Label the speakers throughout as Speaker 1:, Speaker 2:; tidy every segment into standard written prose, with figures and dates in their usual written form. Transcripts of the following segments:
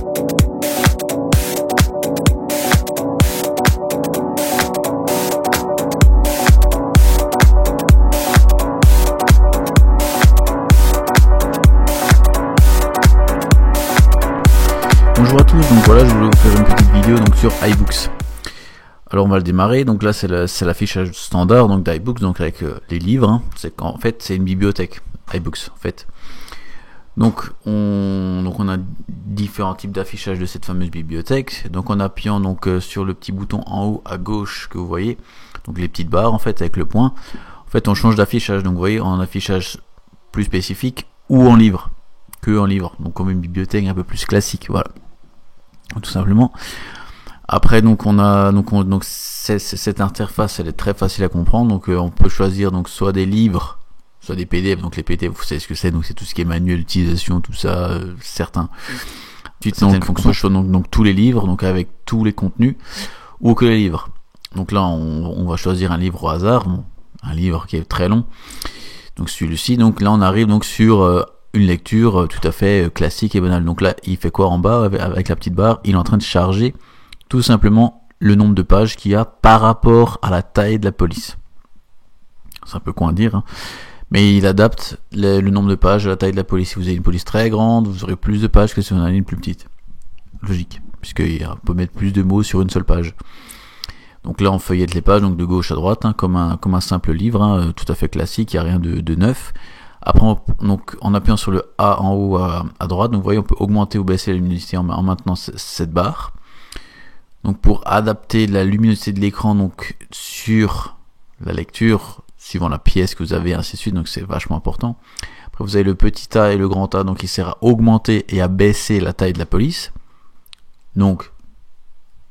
Speaker 1: Bonjour à tous, donc voilà, je voulais vous faire une petite vidéo donc sur iBooks. Alors on va le démarrer, donc là c'est l'affichage standard donc d'iBooks, donc avec les livres, hein. C'est qu'en fait c'est une bibliothèque iBooks en fait. Donc on a différents types d'affichage de cette fameuse bibliothèque. Donc en appuyant donc sur le petit bouton en haut à gauche que vous voyez, donc les petites barres en fait avec le point, en fait on change d'affichage, donc vous voyez en affichage plus spécifique ou en livre, que en livre, donc comme une bibliothèque un peu plus classique, voilà. Tout simplement. Après donc on a donc cette interface elle est très facile à comprendre, donc on peut choisir donc soit des livres, soit des PDF, donc les PDF vous savez ce que c'est, donc c'est tout ce qui est manuel d'utilisation, tout ça, certains. Ensuite certaines fonctions, je choisis donc tous les livres, donc avec tous les contenus, ou que les livres. Donc là on va choisir un livre au hasard, bon, un livre qui est très long, donc celui-ci, donc là on arrive donc sur une lecture tout à fait classique et banale. Donc là, il fait quoi en bas avec la petite barre? Il est en train de charger tout simplement le nombre de pages qu'il y a par rapport à la taille de la police. C'est un peu con à dire, hein. Mais il adapte le nombre de pages à la taille de la police. Si vous avez une police très grande, vous aurez plus de pages que si vous en avez une plus petite. Logique, puisqu'on peut mettre plus de mots sur une seule page. Donc là, on feuillette les pages donc de gauche à droite, hein, comme un simple livre, hein, tout à fait classique, il n'y a rien de neuf. Après, donc, en appuyant sur le A en haut à droite, donc vous voyez, on peut augmenter ou baisser la luminosité en maintenant cette barre. Donc pour adapter la luminosité de l'écran donc sur la lecture, suivant la pièce que vous avez, ainsi de suite, donc c'est vachement important. Après vous avez le petit A et le grand A, donc qui sert à augmenter et à baisser la taille de la police. Donc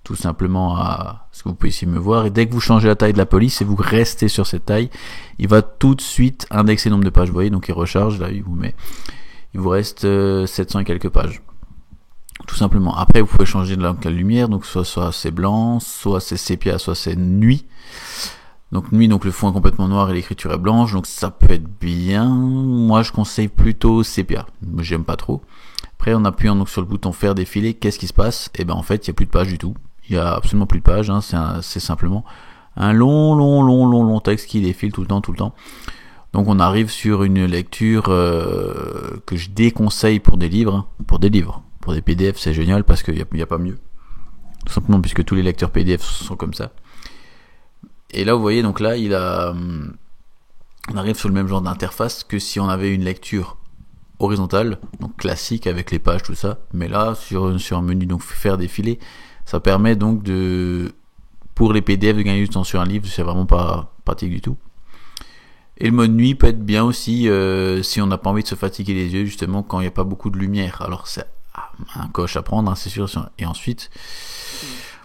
Speaker 1: tout simplement à ce que vous pouvez ici me voir, et dès que vous changez la taille de la police et vous restez sur cette taille, il va tout de suite indexer le nombre de pages, vous voyez, donc il recharge, là il vous reste 700 et quelques pages, tout simplement. Après vous pouvez changer de la lumière, donc soit c'est blanc, soit c'est sépia, soit c'est nuit. Donc nuit, donc le fond est complètement noir et l'écriture est blanche, donc ça peut être bien. Moi je conseille plutôt sépia, mais j'aime pas trop. Après en appuyant donc sur le bouton faire défiler, qu'est-ce qui se passe? Et ben en fait il n'y a plus de pages du tout. Il y a absolument plus de pages, hein. C'est simplement un long texte qui défile tout le temps. Donc on arrive sur une lecture que je déconseille pour des livres, hein. Pour des PDF c'est génial parce qu'il n'y a pas mieux. Tout simplement puisque tous les lecteurs PDF sont comme ça. Et là vous voyez, donc là on arrive sur le même genre d'interface que si on avait une lecture horizontale, donc classique avec les pages, tout ça. Mais là sur un menu donc faire défiler, ça permet donc pour les PDF de gagner du temps sur un livre, c'est vraiment pas pratique du tout. Et le mode nuit peut être bien aussi si on n'a pas envie de se fatiguer les yeux, justement quand il n'y a pas beaucoup de lumière. Alors c'est un coche à prendre, hein, c'est sûr. Et ensuite,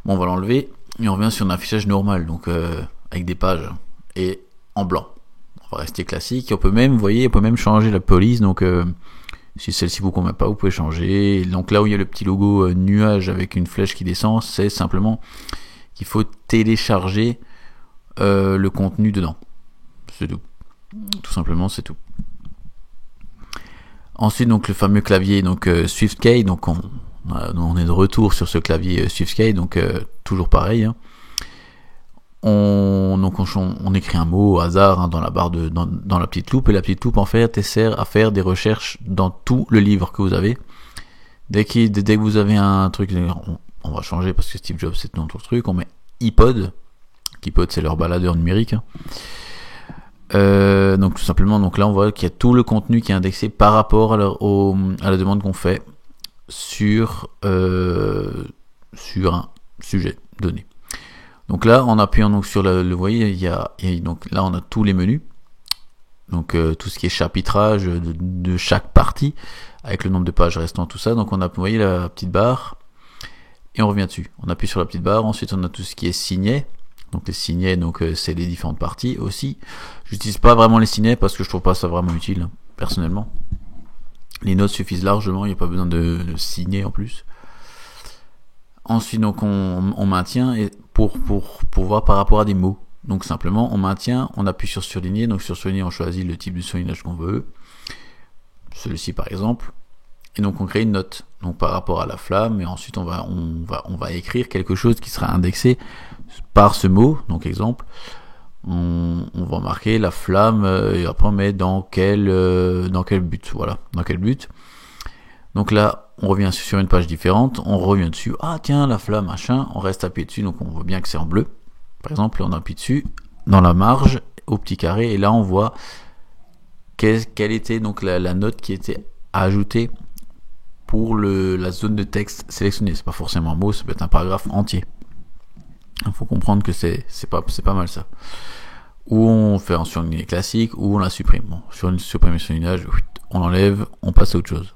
Speaker 1: bon, on va l'enlever et on revient sur un affichage normal, donc avec des pages et en blanc. On va rester classique. Et on peut même, vous voyez, on peut même changer la police. Donc si celle-ci vous convient pas, vous pouvez changer. Et donc là où il y a le petit logo nuage avec une flèche qui descend, c'est simplement qu'il faut télécharger le contenu dedans. C'est tout. Tout simplement, c'est tout. Ensuite, donc le fameux clavier donc SwiftKey. Donc on est de retour sur ce clavier SwiftKey. Donc toujours pareil, hein. On écrit un mot au hasard, hein, dans la barre dans la petite loupe, et la petite loupe en fait sert à faire des recherches dans tout le livre que vous avez. Dès que vous avez un truc, on va changer parce que Steve Jobs c'est notre truc, on met iPod c'est leur baladeur numérique, hein. Donc tout simplement, donc là on voit qu'il y a tout le contenu qui est indexé par rapport à la demande qu'on fait sur un sujet donné. Donc là, en appuyant donc sur vous voyez, il y a donc là on a tous les menus, donc tout ce qui est chapitrage de chaque partie avec le nombre de pages restant, tout ça. Donc on a, vous voyez, la petite barre et on revient dessus. On appuie sur la petite barre. Ensuite on a tout ce qui est signets. Donc les signets, donc c'est les différentes parties aussi. J'utilise pas vraiment les signets parce que je trouve pas ça vraiment utile, hein, personnellement. Les notes suffisent largement, il n'y a pas besoin de signer en plus. Ensuite donc on maintient, et pour voir par rapport à des mots. Donc simplement on maintient, on appuie sur surligner. Donc sur surligner on choisit le type de surlignage qu'on veut. Celui-ci par exemple. et donc on crée une note donc par rapport à la flamme, et ensuite on va écrire quelque chose qui sera indexé par ce mot. Donc exemple, on va marquer la flamme, et après on met dans quel but, voilà, dans quel but. Donc là on revient sur une page différente, on revient dessus, ah tiens la flamme machin, on reste appuyé dessus, donc on voit bien que c'est en bleu. Par exemple, on appuie dessus dans la marge au petit carré, et là on voit quelle était donc la note qui était ajoutée pour la zone de texte sélectionnée. C'est pas forcément un mot, ça peut être un paragraphe entier. Il faut comprendre que c'est pas mal ça. Ou on fait un surligné classique, ou on la supprime. Bon, sur une supprimer surlignage, on l'enlève, on passe à autre chose.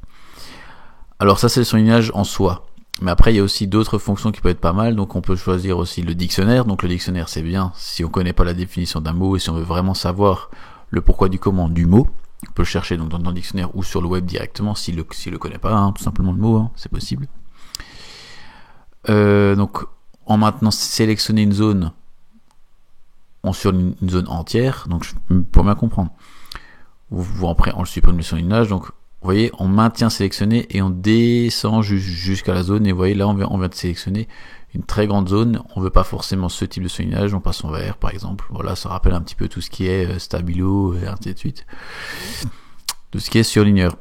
Speaker 1: Alors ça c'est le surlignage en soi. Mais après il y a aussi d'autres fonctions qui peuvent être pas mal. Donc on peut choisir aussi le dictionnaire. Donc le dictionnaire c'est bien si on connaît pas la définition d'un mot et si on veut vraiment savoir le pourquoi du comment du mot. On peut le chercher donc dans le dictionnaire ou sur le web directement s'il le connaît pas, hein, tout simplement le mot, hein, c'est possible. Donc en maintenant sélectionner une zone, on surligne une zone entière, donc pour bien comprendre. Après on le supprime le surlignage, donc vous voyez on maintient sélectionné et on descend jusqu'à la zone, et vous voyez là on vient de sélectionner une très grande zone. On veut pas forcément ce type de surlignage, on passe en vert par exemple. Voilà, ça rappelle un petit peu tout ce qui est stabilo et ainsi de suite, tout ce qui est surligneur.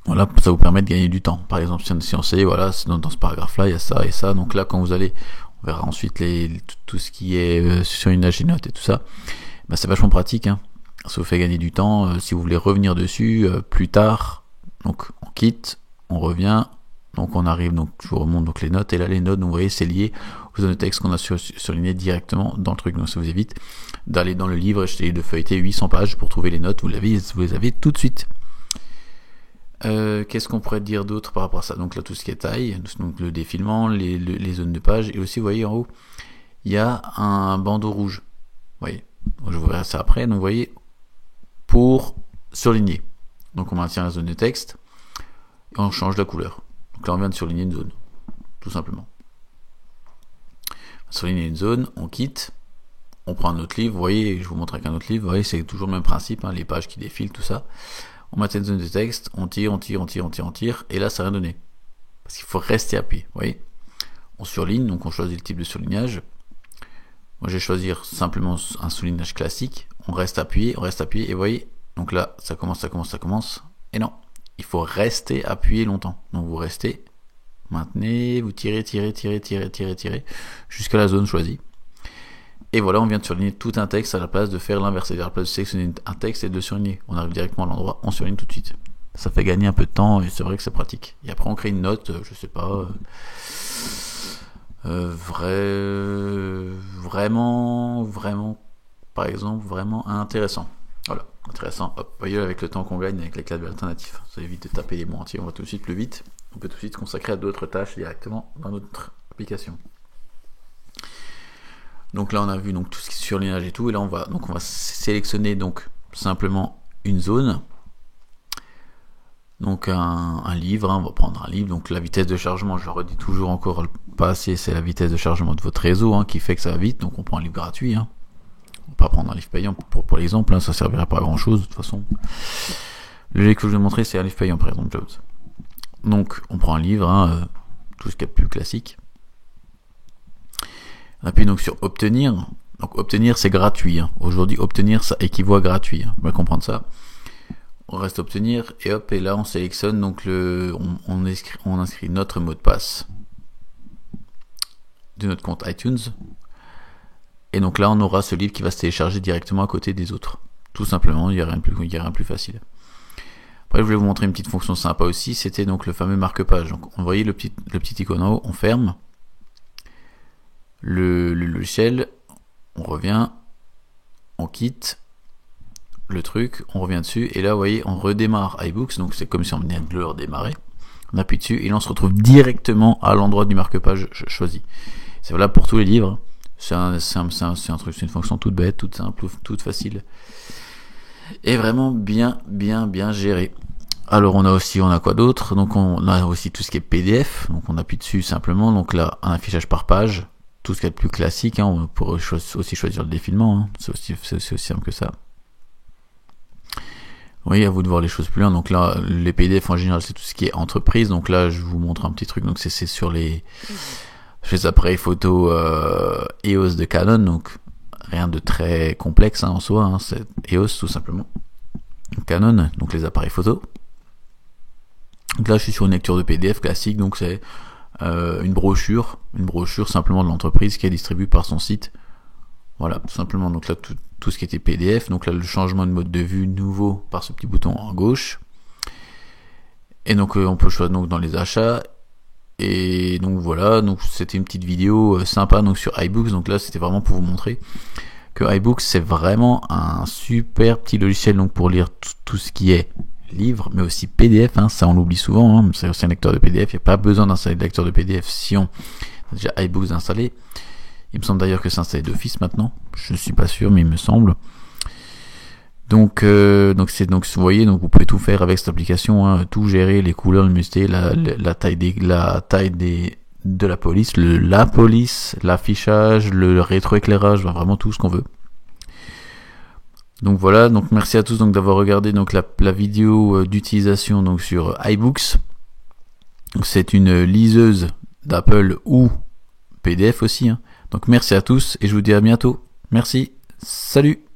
Speaker 1: Voilà, ça vous permet de gagner du temps. Par exemple, si on sait, voilà, dans ce paragraphe là il y a ça et ça, donc là quand vous allez, on verra ensuite tout ce qui est surlignage et notes et tout ça, bah, c'est vachement pratique, hein. Ça vous fait gagner du temps. Si vous voulez revenir dessus plus tard, donc on quitte, on revient. Donc on arrive, donc je vous remonte donc les notes, et là les notes, donc vous voyez c'est lié aux zones de texte qu'on a surlignées directement dans le truc. Donc ça vous évite d'aller dans le livre et de feuilleter 800 pages pour trouver les notes, vous les avez tout de suite. Qu'est-ce qu'on pourrait dire d'autre par rapport à ça? Donc là tout ce qui est taille, donc le défilement, les zones de page, et aussi vous voyez en haut il y a un bandeau rouge. Vous voyez, je vous verrai ça après. Donc vous voyez, pour surligner, donc on maintient la zone de texte et on change la couleur. Donc là on vient de surligner une zone, tout simplement. On surligne une zone, on quitte, on prend un autre livre, vous voyez, je vous montre avec un autre livre, vous voyez c'est toujours le même principe, hein, les pages qui défilent, tout ça. On maintient une zone de texte, on tire, et là ça n'a rien donné. Parce qu'il faut rester appuyé, vous voyez. On surligne, donc on choisit le type de surlignage. Moi je vais choisir simplement un surlignage classique, on reste appuyé, et vous voyez, donc là ça commence, et non. Il faut rester appuyé longtemps. Donc vous restez, maintenez, vous tirez jusqu'à la zone choisie. Et voilà, on vient de surligner tout un texte à la place de faire l'inverse, c'est-à-dire à la place de sélectionner un texte et de le surligner. On arrive directement à l'endroit, on surligne tout de suite. Ça fait gagner un peu de temps et c'est vrai que c'est pratique. Et après on crée une note, je sais pas, vraiment, par exemple, vraiment intéressant. Voilà, intéressant. Hop, voyez avec le temps qu'on gagne avec les claviers alternatifs. Ça évite de taper les mots entiers, on va tout de suite plus vite. On peut tout de suite consacrer à d'autres tâches directement dans notre application. Donc là on a vu donc tout ce qui est surlignage et tout, et là on va sélectionner donc simplement une zone. Donc un livre, hein, on va prendre un livre. Donc la vitesse de chargement, je le redis toujours encore pas assez, c'est la vitesse de chargement de votre réseau, hein, qui fait que ça va vite. Donc on prend un livre gratuit, hein. On va pas prendre un livre payant pour l'exemple, hein, ça servira pas à grand chose de toute façon. Le livre que je vais vous montrer c'est un livre payant par exemple, Jobs. Donc on prend un livre, hein, tout ce qui est plus classique. On appuie donc sur obtenir. Donc obtenir c'est gratuit, hein. Aujourd'hui obtenir ça équivaut à gratuit, hein. On va comprendre ça. On reste obtenir et hop, et là on sélectionne donc on inscrit notre mot de passe de notre compte iTunes. Et donc là on aura ce livre qui va se télécharger directement à côté des autres. Tout simplement, il n'y a rien de plus facile. Après je voulais vous montrer une petite fonction sympa aussi, c'était donc le fameux marque-page. Donc vous voyez le petit icône en haut, on ferme le logiciel, on revient, on quitte le truc, on revient dessus, et là vous voyez on redémarre iBooks, donc c'est comme si on venait de le redémarrer. On appuie dessus et là on se retrouve directement à l'endroit du marque-page choisi. C'est valable pour tous les livres. C'est un truc, c'est une fonction toute bête, toute simple, toute facile, et vraiment bien gérée. Alors on a quoi d'autre? Donc on a aussi tout ce qui est PDF, donc on appuie dessus simplement, donc là un affichage par page, tout ce qui est le plus classique, hein. On pourrait aussi choisir le défilement, hein. C'est aussi simple que ça. Oui, à vous de voir les choses plus loin. Donc là, les PDF en général, c'est tout ce qui est entreprise. Donc là, je vous montre un petit truc. Donc c'est sur les appareils photo EOS de Canon. Donc rien de très complexe en soi. C'est EOS tout simplement. Canon, donc les appareils photo. Donc là, je suis sur une lecture de PDF classique. Donc c'est une brochure simplement de l'entreprise qui est distribuée par son site. Voilà, tout simplement. Donc là, tout ce qui était PDF. Donc là, le changement de mode de vue nouveau par ce petit bouton en gauche. Et donc on peut choisir donc dans les achats. Et donc voilà, donc c'était une petite vidéo sympa donc sur iBooks. Donc là, c'était vraiment pour vous montrer que iBooks c'est vraiment un super petit logiciel donc pour lire tout ce qui est livre, mais aussi PDF. Ça on l'oublie souvent. C'est aussi un lecteur de PDF. Il n'y a pas besoin d'installer le lecteur de PDF si on a déjà iBooks installé. Il me semble d'ailleurs que c'est installé d'office maintenant. Je ne suis pas sûr, mais il me semble. Donc vous voyez, donc vous pouvez tout faire avec cette application, tout gérer, les couleurs, le musté, la taille de la police, la police, l'affichage, le rétroéclairage, vraiment tout ce qu'on veut. Donc voilà, donc merci à tous donc d'avoir regardé donc la vidéo d'utilisation donc sur iBooks. Donc c'est une liseuse d'Apple ou PDF aussi. Donc merci à tous et je vous dis à bientôt. Merci, salut.